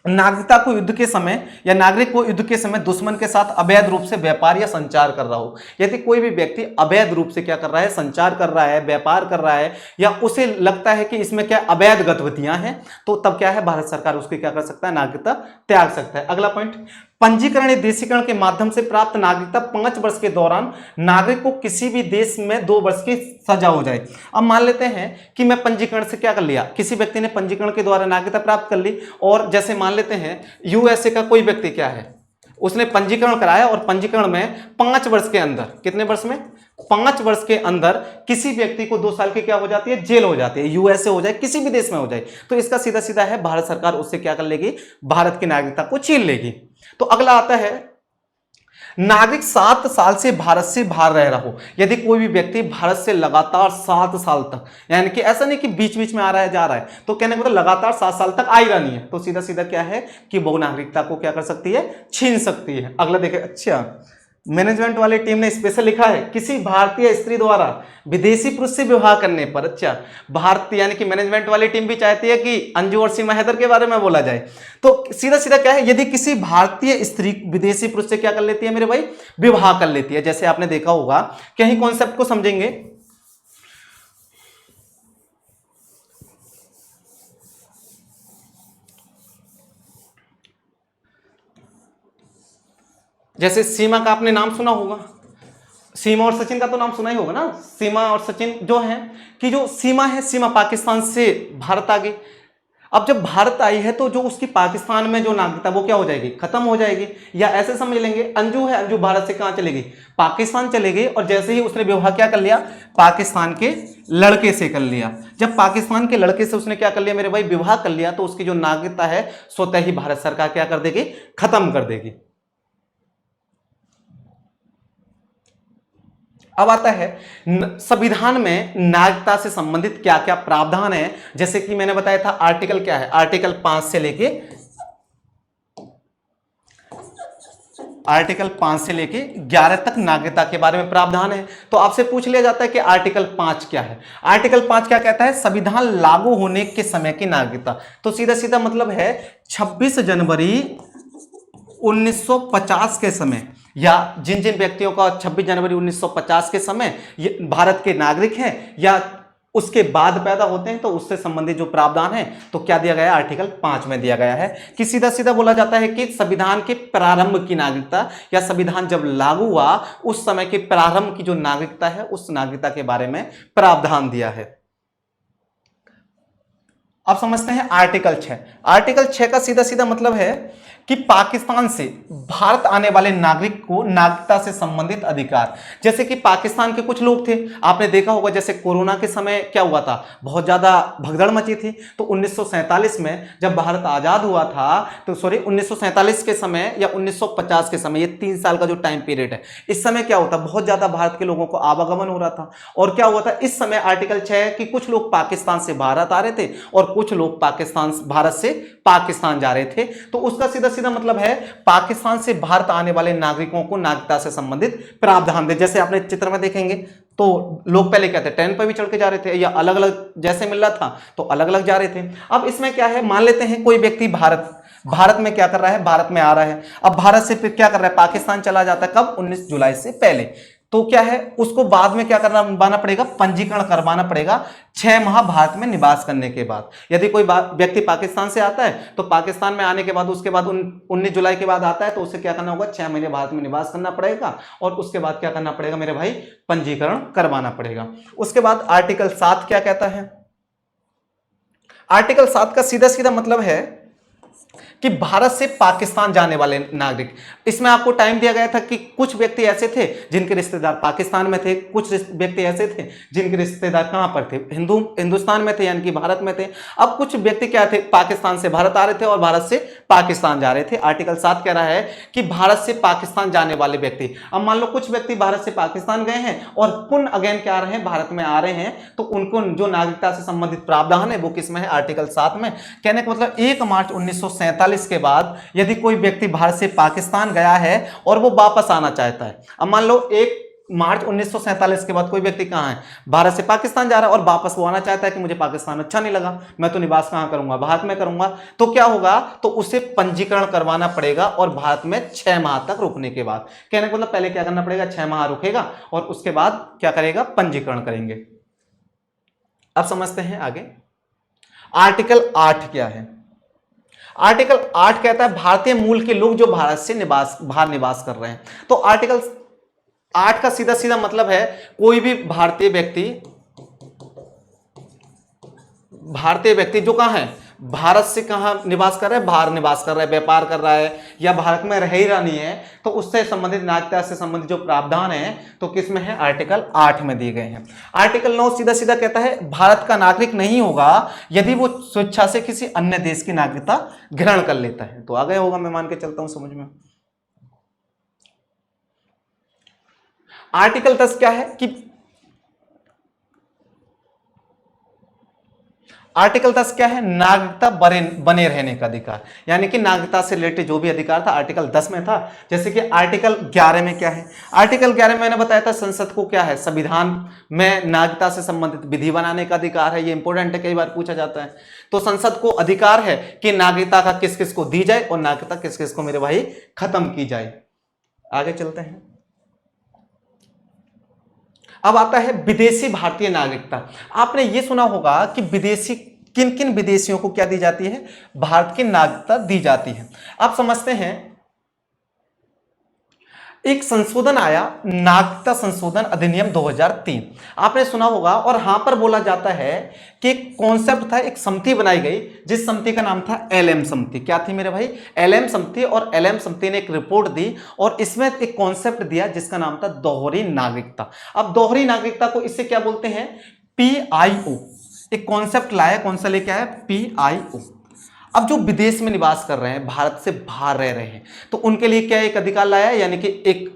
नागरिकता को युद्ध के समय या नागरिक को युद्ध के समय दुश्मन के साथ अवैध रूप से व्यापार या संचार कर रहा हो, यदि कोई भी व्यक्ति अवैध रूप से क्या कर रहा है, संचार कर रहा है, व्यापार कर रहा है, या उसे लगता है कि इसमें क्या अवैध गतिविधियां हैं, तो तब क्या है, भारत सरकार उसकी क्या कर सकता है, नागरिकता त्याग सकता है। अगला पॉइंट, पंजीकरण या देशीकरण के माध्यम से प्राप्त नागरिकता 5 वर्ष के दौरान नागरिक को किसी भी देश में 2 वर्ष की सजा हो जाए। अब मान लेते हैं कि मैं पंजीकरण से क्या कर लिया, किसी व्यक्ति ने पंजीकरण के द्वारा नागरिकता प्राप्त कर ली, और जैसे मान लेते हैं यूएसए का कोई व्यक्ति क्या है, उसने पंजीकरण कराया, और पंजीकरण में 5 वर्ष के अंदर, कितने वर्ष में, 5 वर्ष के अंदर किसी व्यक्ति को 2 साल की क्या हो जाती है, जेल हो जाती है, यूएसए हो जाए, किसी भी देश में हो जाए, तो इसका सीधा सीधा है, भारत सरकार उससे क्या कर लेगी, भारत की नागरिकता को छीन लेगी। तो अगला आता है, नागरिक 7 साल से भारत से बाहर रह रहा हो, यदि कोई भी व्यक्ति भारत से लगातार 7 साल तक, यानी कि ऐसा नहीं कि बीच बीच में आ रहा है जा रहा है, तो कहने का मतलब लगातार 7 साल तक आ ही रहा नहीं है, तो सीधा सीधा क्या है कि वो नागरिकता को क्या कर सकती है, छीन सकती है। अगला देखें, अच्छा मैनेजमेंट वाली टीम ने स्पेशल लिखा है, किसी भारतीय स्त्री द्वारा विदेशी पुरुष से विवाह करने पर। अच्छा, भारतीय यानी कि मैनेजमेंट वाली टीम भी चाहती है कि अंजू और सीमा हैदर के बारे में बोला जाए। तो सीधा सीधा क्या है, यदि किसी भारतीय स्त्री विदेशी पुरुष से क्या कर लेती है मेरे भाई, विवाह कर लेती है। जैसे आपने देखा होगा, कहीं कॉन्सेप्ट को समझेंगे। जैसे सीमा का आपने नाम सुना होगा, सीमा और सचिन का तो नाम सुना ही होगा ना। सीमा और सचिन जो है, कि जो सीमा है, सीमा पाकिस्तान से भारत आ गई। अब जब भारत आई है तो जो उसकी पाकिस्तान में जो नागरिकता वो क्या हो जाएगी, खत्म हो जाएगी। या ऐसे समझ लेंगे, अंजू है, अंजू भारत से कहां चलेगी, पाकिस्तान चलेगी। और जैसे ही उसने विवाह क्या कर लिया, पाकिस्तान के लड़के से कर लिया। जब पाकिस्तान के लड़के से उसने क्या कर लिया मेरे भाई, विवाह कर लिया, तो उसकी जो नागरिकता है स्वतः ही भारत सरकार क्या कर देगी, खत्म कर देगी। अब आता है संविधान में नागरिकता से संबंधित क्या क्या प्रावधान है। जैसे कि मैंने बताया था, आर्टिकल क्या है, आर्टिकल 5 से लेके आर्टिकल 5 से लेके 11 तक नागरिकता के बारे में प्रावधान है। तो आपसे पूछ लिया जाता है कि आर्टिकल 5 क्या है। आर्टिकल 5 क्या कहता है, संविधान लागू होने के समय की नागरिकता। तो सीधा सीधा मतलब है 26 जनवरी 1950 के समय, या जिन जिन व्यक्तियों का 26 जनवरी 1950 के समय ये भारत के नागरिक हैं या उसके बाद पैदा होते हैं, तो उससे संबंधित जो प्रावधान है तो क्या दिया गया है, आर्टिकल 5 में दिया गया है। कि सीधा सीधा बोला जाता है कि संविधान के प्रारंभ की नागरिकता, या संविधान जब लागू हुआ उस समय के प्रारंभ की जो नागरिकता है उस नागरिकता के बारे में प्रावधान दिया है। अब समझते हैं आर्टिकल 6। आर्टिकल 6 का सीधा सीधा मतलब है कि पाकिस्तान से भारत आने वाले नागरिक को नागरिकता से संबंधित अधिकार। जैसे कि पाकिस्तान के कुछ लोग थे, आपने देखा होगा, जैसे कोरोना के समय क्या हुआ था, बहुत ज्यादा भगदड़ मची थी। तो 1947 में जब भारत आजाद हुआ था, तो सॉरी 1947 के समय या 1950 के समय, ये 3 साल का जो टाइम पीरियड है, इस समय क्या होता, बहुत ज्यादा भारत के लोगों को आवागमन हो रहा था। और क्या हुआ था इस समय, आर्टिकल 6 कि कुछ लोग पाकिस्तान से भारत आ रहे थे और कुछ लोग पाकिस्तान भारत से पाकिस्तान जा रहे थे। तो उसका सीधा सीधा मतलब है पाकिस्तान से भारत आने वाले नागरिकों को नागरिकता से संबंधित प्रावधान दे। जैसे आपने चित्र में देखेंगे तो लोग पहले क्या थे, ट्रेन पर भी चढ़ के जा रहे थे, या अलग अलग जैसे मिल रहा था तो अलग अलग जा रहे थे। अब इसमें क्या है, मान लेते हैं कोई व्यक्ति भारत में क्या कर रहा है, भारत में आ रहा है। अब भारत से फिर क्या कर रहा है, पाकिस्तान चला जाता है, कब, 19 जुलाई से पहले। तो क्या है, उसको बाद में क्या करवाना पड़ेगा, पंजीकरण करवाना पड़ेगा 6 माह भारत में निवास करने के बाद। यदि कोई व्यक्ति पाकिस्तान से आता है तो पाकिस्तान में आने के बाद उसके बाद 19 जुलाई के बाद आता है, तो उसे क्या करना होगा, 6 महीने भारत में निवास करना पड़ेगा। और उसके बाद क्या करना पड़ेगा मेरे भाई, पंजीकरण करवाना पड़ेगा। उसके बाद आर्टिकल 7 क्या कहता है, आर्टिकल 7 का सीधा सीधा मतलब है कि भारत से पाकिस्तान जाने वाले नागरिक। इसमें आपको टाइम दिया गया था कि कुछ व्यक्ति ऐसे थे जिनके रिश्तेदार पाकिस्तान में थे, कुछ व्यक्ति ऐसे थे जिनके रिश्तेदार कहां पर थे, हिंदुस्तान में थे यानी कि भारत में थे। अब कुछ व्यक्ति क्या थे, पाकिस्तान से भारत आ रहे थे और भारत से पाकिस्तान जा रहे थे। आर्टिकल 7 कह रहा है कि भारत से पाकिस्तान जाने वाले व्यक्ति, अब मान लो कुछ व्यक्ति भारत से पाकिस्तान गए हैं और पुनः अगेन क्या आ रहे हैं, भारत में आ रहे हैं, तो उनको जो नागरिकता से संबंधित प्रावधान है वो किसमें है, आर्टिकल 7 में। कहने का मतलब 1 मार्च 1947 के बाद यदि कोई व्यक्ति भारत से पाकिस्तान गया है और वो वापस आना चाहता है, अब मान लो 1 मार्च 1947 के बाद कोई व्यक्ति कहां है, भारत से पाकिस्तान जा रहा है और वापस वो आना चाहता है कि मुझे पाकिस्तान अच्छा नहीं लगा, मैं तो निवास कहां करूंगा, भारत में करूंगा। तो क्या होगा, तो उसे पंजीकरण करवाना पड़ेगा और भारत में 6 माह तक रुकने के बाद। कहने का मतलब पहले क्या करना पड़ेगा, 6 माह रुकेगा और उसके बाद क्या करेगा, पंजीकरण करेंगे। अब समझते हैं आगे आर्टिकल 8 क्या है। आर्टिकल 8 कहता है भारतीय मूल के लोग जो भारत से बाहर निवास कर रहे हैं। तो आर्टिकल 8 का सीधा सीधा मतलब है कोई भी भारतीय व्यक्ति जो कहां है, भारत से कहां निवास कर रहा है, बाहर निवास कर रहा है, व्यापार कर रहा है या भारत में रह ही रहा नहीं है, तो उससे संबंधित नागरिकता से संबंधित जो प्रावधान है तो किसमें है, आर्टिकल 8 में दिए गए हैं। आर्टिकल 9 सीधा सीधा कहता है भारत का नागरिक नहीं होगा यदि वो स्वेच्छा से किसी अन्य देश की नागरिकता ग्रहण कर लेता है। तो आ गया होगा, मैं मान के चलता हूं समझ में। आर्टिकल 10 क्या है कि आर्टिकल 10 क्या है? नागरिकता बने रहने का अधिकार, यानी कि नागरिकता से रिलेटेड जो भी अधिकार था आर्टिकल 10 में था। जैसे कि आर्टिकल 11 में क्या है? आर्टिकल 11 में मैंने बताया था संसद को क्या है, संविधान में नागरिकता से संबंधित विधि बनाने का अधिकार है। ये इंपॉर्टेंट है, कई बार पूछा जाता है। तो संसद को अधिकार है कि नागरिकता का किस किस को दी जाए और नागरिकता किस किस को मेरे भाई खत्म की जाए। आगे चलते हैं। अब आता है विदेशी भारतीय नागरिकता। आपने ये सुना होगा कि विदेशी, किन किन विदेशियों को क्या दी जाती है? भारत की नागरिकता दी जाती है। आप समझते हैं, एक संशोधन आया, नागरिकता संशोधन अधिनियम 2003, आपने सुना होगा। और यहां पर बोला जाता है कि एक कॉन्सेप्ट था, एक समिति बनाई गई जिस समिति का नाम था एलएम समिति। क्या थी मेरे भाई? एलएम समिति। और एलएम समिति ने एक रिपोर्ट दी और इसमें एक कॉन्सेप्ट दिया जिसका नाम था दोहरी नागरिकता। अब दोहरी नागरिकता को इससे क्या बोलते हैं? पीआईओ। एक कॉन्सेप्ट लाया, कौन सा लेके आया? पीआईओ। अब जो विदेश में निवास कर रहे हैं, भारत से बाहर रह रहे हैं, तो उनके लिए क्या एक अधिकार लाया, यानी कि एक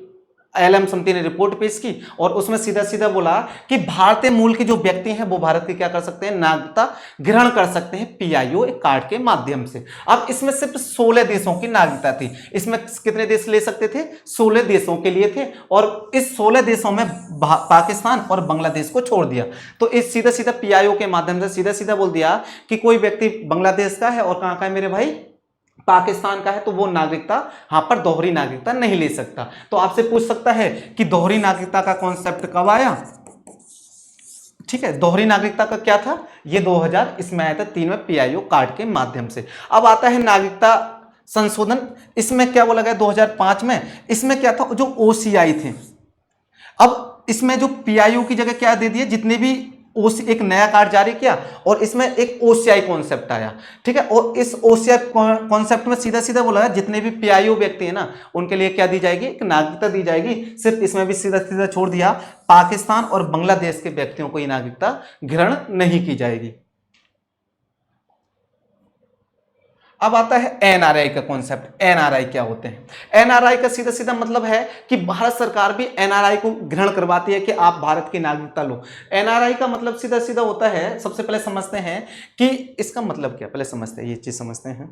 एलएम समिति ने रिपोर्ट पेश की और उसमें सीधा सीधा बोला कि भारतीय मूल के जो व्यक्ति हैं वो भारत की क्या कर सकते हैं? नागरिकता ग्रहण कर सकते हैं पीआईओ कार्ड के माध्यम से। अब इसमें सिर्फ 16 देशों की नागरिकता थी। इसमें कितने देश ले सकते थे? 16 देशों के लिए थे। और इस 16 देशों में पाकिस्तान और बांग्लादेश को छोड़ दिया। तो इस सीधा सीधा पीआईओ के माध्यम से सीधा सीधा बोल दिया कि कोई व्यक्ति बांग्लादेश का है और कहां का है मेरे भाई? पाकिस्तान का है, तो वो नागरिकता यहां पर दोहरी नागरिकता नहीं ले सकता। तो आपसे पूछ सकता है कि दोहरी नागरिकता का कॉन्सेप्ट कब आया? ठीक है, दोहरी नागरिकता का क्या था? ये 2000 इसमें आया था 3 में पीआईओ कार्ड के माध्यम से। अब आता है नागरिकता संशोधन। इसमें क्या बोला गया 2005 में? इसमें क्या था? जो ओसीआई थे, अब इसमें जो पीआईओ की जगह क्या दे दिए, जितने भी एक नया कार्ड जारी किया और इसमें एक ओसीआई कॉन्सेप्ट आया। ठीक है, और इस ओसीआई कॉन्सेप्ट में सीधा सीधा बोला है जितने भी पीआईओ व्यक्ति है ना, उनके लिए क्या दी जाएगी? एक नागरिकता दी जाएगी। सिर्फ इसमें भी सीधा सीधा छोड़ दिया, पाकिस्तान और बांग्लादेश के व्यक्तियों को ये नागरिकता ग्रहण नहीं की जाएगी। अब आता है एनआरआई का कॉन्सेप्ट। एनआरआई क्या होते हैं? एनआरआई का सीधा सीधा मतलब है कि भारत सरकार भी एनआरआई को ग्रहण करवाती है कि आप भारत की नागरिकता लो। एनआरआई का मतलब सीधा सीधा होता है, सबसे पहले समझते हैं कि इसका मतलब क्या, पहले समझते हैं, ये चीज समझते हैं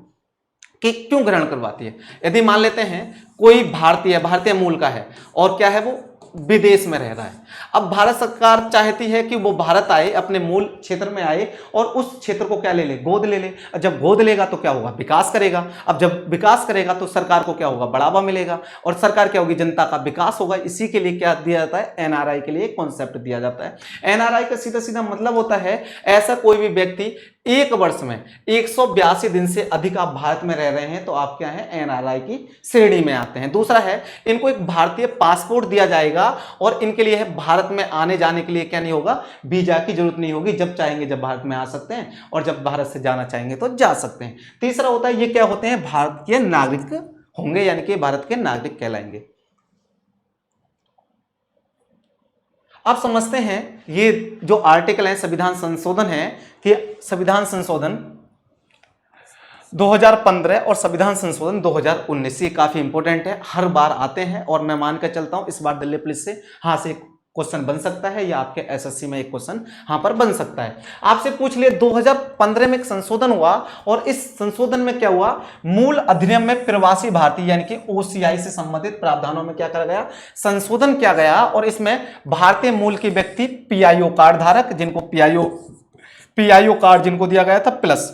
कि क्यों ग्रहण करवाती है। यदि मान लेते हैं कोई भारतीय मूल का है और क्या है, वो विदेश में रह रहा है। अब भारत सरकार चाहती है कि वो भारत आए, अपने मूल क्षेत्र में आए और उस क्षेत्र को क्या ले ले? गोद ले ले। जब गोद लेगा तो क्या होगा? विकास करेगा। अब जब विकास करेगा तो सरकार को क्या होगा? बढ़ावा मिलेगा और सरकार क्या होगी? जनता का विकास होगा। इसी के लिए क्या दिया जाता है? एनआरआई के लिए कॉन्सेप्ट दिया जाता है। एनआरआई का सीधा सीधा मतलब होता है ऐसा कोई भी व्यक्ति एक वर्ष में 182 दिन से अधिक आप भारत में रह रहे हैं तो आप क्या है? एनआरआई की श्रेणी में आते हैं। दूसरा है, इनको एक भारतीय पासपोर्ट दिया जाएगा और इनके लिए है भारत में आने जाने के लिए क्या नहीं होगा? वीजा की जरूरत नहीं होगी। जब चाहेंगे जब भारत में आ सकते हैं और जब भारत से जाना चाहेंगे तो जा सकते हैं। तीसरा होता है, ये क्या होते हैं? भारत के नागरिक होंगे, यानी कि भारत के नागरिक कहलाएंगे। आप समझते हैं ये जो आर्टिकल है संविधान संशोधन है कि संविधान संशोधन 2015 और संविधान संशोधन 2019, ये काफी इंपॉर्टेंट है, हर बार आते हैं और मैं मान कर चलता हूं इस बार दिल्ली पुलिस से हाँ से क्वेश्चन बन सकता है या आपके एसएससी में एक क्वेश्चन हाँ पर बन सकता है। आपसे पूछ लिए 2015 में एक संशोधन हुआ और इस संशोधन में क्या हुआ? मूल अधिनियम में प्रवासी भारतीय यानी कि ओसीआई से संबंधित प्रावधानों में क्या करा गया? संशोधन किया गया और इसमें भारतीय मूल के व्यक्ति पीआईओ कार्ड धारक, जिनको पीआईओ कार्ड जिनको दिया गया था, प्लस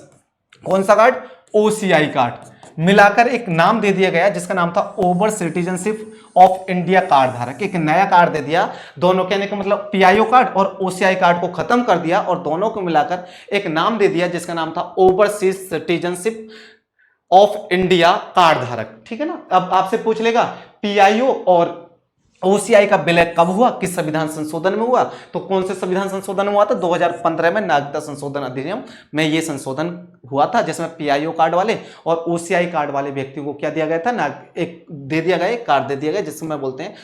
कौन सा कार्ड? ओसीआई कार्ड, मिलाकर एक नाम दे दिया गया जिसका नाम था over citizenship of India card धारक। एक नया कार्ड दे दिया, दोनों कहने का मतलब पीआईओ कार्ड और ओसीआई कार्ड को खत्म कर दिया और दोनों को मिलाकर एक नाम दे दिया जिसका नाम था overseas citizenship of India card धारक। ठीक है ना। अब आपसे पूछ लेगा पीआईओ और ओसीआई का विलय कब हुआ, किस संविधान संशोधन में हुआ? तो कौन से संविधान संशोधन हुआ था? 2015 में नागरिकता संशोधन अधिनियम में ये संशोधन हुआ था जिसमें पीआईओ कार्ड वाले और ओसीआई कार्ड वाले व्यक्तियों को क्या दिया गया था? एक दे दिया गया, एक कार्ड दे दिया गया जिसमें बोलते हैं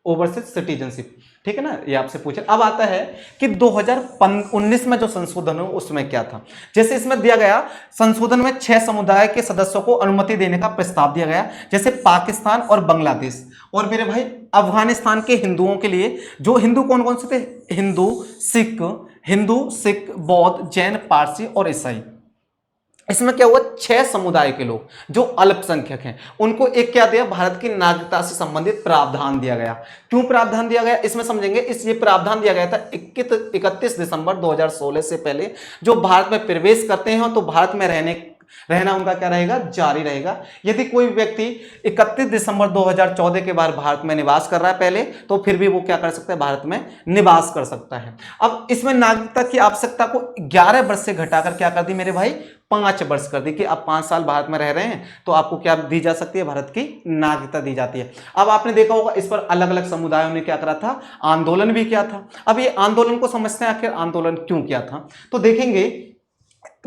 ओवरसीज सिटीजनशिप। ठीक है ना, ये आपसे पूछे। अब आता है कि 2019 में जो संशोधन हो उसमें क्या था। जैसे इसमें दिया गया संशोधन में 6 समुदाय के सदस्यों को अनुमति देने का प्रस्ताव दिया गया, जैसे पाकिस्तान और बांग्लादेश और मेरे भाई अफगानिस्तान के हिंदुओं के लिए। जो हिंदू कौन कौन से थे? हिंदू, सिख, हिंदू, सिख, बौद्ध, जैन, पारसी और ईसाई। इसमें क्या हुआ, 6 समुदाय के लोग जो अल्पसंख्यक हैं उनको एक क्या दिया, भारत की नागरिकता से संबंधित प्रावधान दिया गया। क्यों प्रावधान दिया गया इसमें समझेंगे। इस ये प्रावधान दिया गया था 31 दिसंबर 2016 से पहले जो भारत में प्रवेश करते हैं तो भारत में रहना उनका क्या रहेगा, जारी रहेगा। यदि कोई व्यक्ति 31 दिसंबर 2014 के बाद भारत में निवास कर रहा है पहले, तो फिर भी वो क्या कर सकता है, भारत में निवास कर सकता है। अब इसमें नागरिकता की आवश्यकता को 11 वर्ष से घटाकर क्या कर दी मेरे भाई, 5 वर्ष कर दी कि अब 5 साल भारत में रह रहे हैं तो आपको क्या दी जा सकती है, भारत की नागरिकता दी जाती है। अब आपने देखा होगा इस पर अलग अलग समुदायों ने क्या करा था, आंदोलन भी किया था। अब ये आंदोलन को समझते हैं आखिर आंदोलन क्यों किया था, तो देखेंगे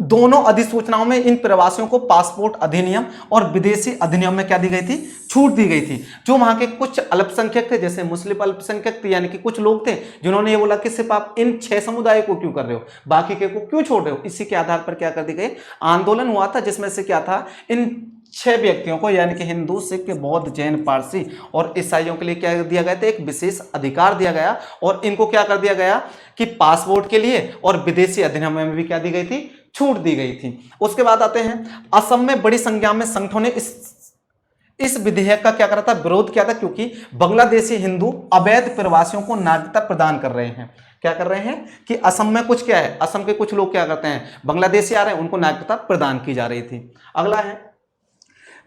दोनों अधिसूचनाओं में इन प्रवासियों को पासपोर्ट अधिनियम और विदेशी अधिनियम में क्या दी गई थी, छूट दी गई थी। जो वहां के कुछ अल्पसंख्यक थे, जैसे मुस्लिम अल्पसंख्यक थे, यानी कि कुछ लोग थे जिन्होंने ये बोला कि सिर्फ आप इन 6 समुदायों को क्यों कर रहे हो, बाकी के को क्यों छोड़ रहे हो। इसी के आधार पर क्या कर दी गई, आंदोलन हुआ था, जिसमें से क्या था, इन 6 व्यक्तियों को यानी कि हिंदू, सिख, बौद्ध, जैन, पारसी और ईसाइयों के लिए क्या दिया गया था, एक विशेष अधिकार दिया गया। और इनको क्या कर दिया गया कि पासपोर्ट के लिए और विदेशी अधिनियम में भी क्या दी गई थी, छूट दी गई थी। उसके बाद आते हैं, असम में बड़ी संख्या में संगठनों ने इस विधेयक का क्या करा था, विरोध किया था, क्योंकि बांग्लादेशी हिंदू अवैध प्रवासियों को नागरिकता प्रदान कर रहे हैं। क्या कर रहे हैं कि असम में कुछ क्या है, असम के कुछ लोग क्या करते हैं, बांग्लादेशी आ रहे हैं, उनको नागरिकता प्रदान की जा रही थी। अगला है,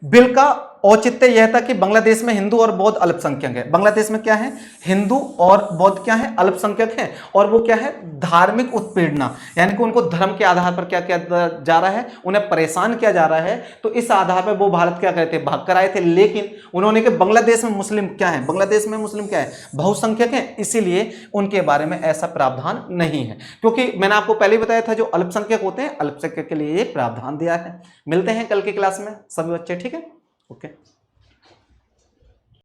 बिल का औचित्य यह था कि बांग्लादेश में हिंदू और बौद्ध अल्पसंख्यक है। बांग्लादेश में क्या है, हिंदू और बौद्ध क्या है, अल्पसंख्यक है। और वो क्या है, धार्मिक उत्पीड़ना, यानी कि उनको धर्म के आधार पर क्या किया जा रहा है, उन्हें परेशान किया जा रहा है। तो इस आधार पर वो भारत क्या करते थे, भाग कर आए थे। लेकिन उन्होंने कि बांग्लादेश में मुस्लिम क्या है, बांग्लादेश में मुस्लिम क्या है, बहुसंख्यक है, इसीलिए उनके बारे में ऐसा प्रावधान नहीं है। क्योंकि मैंने आपको पहले ही बताया था जो अल्पसंख्यक होते हैं, अल्पसंख्यक के लिए ये प्रावधान दिया है। मिलते हैं कल की क्लास में सभी बच्चे, ठीक है, ओके।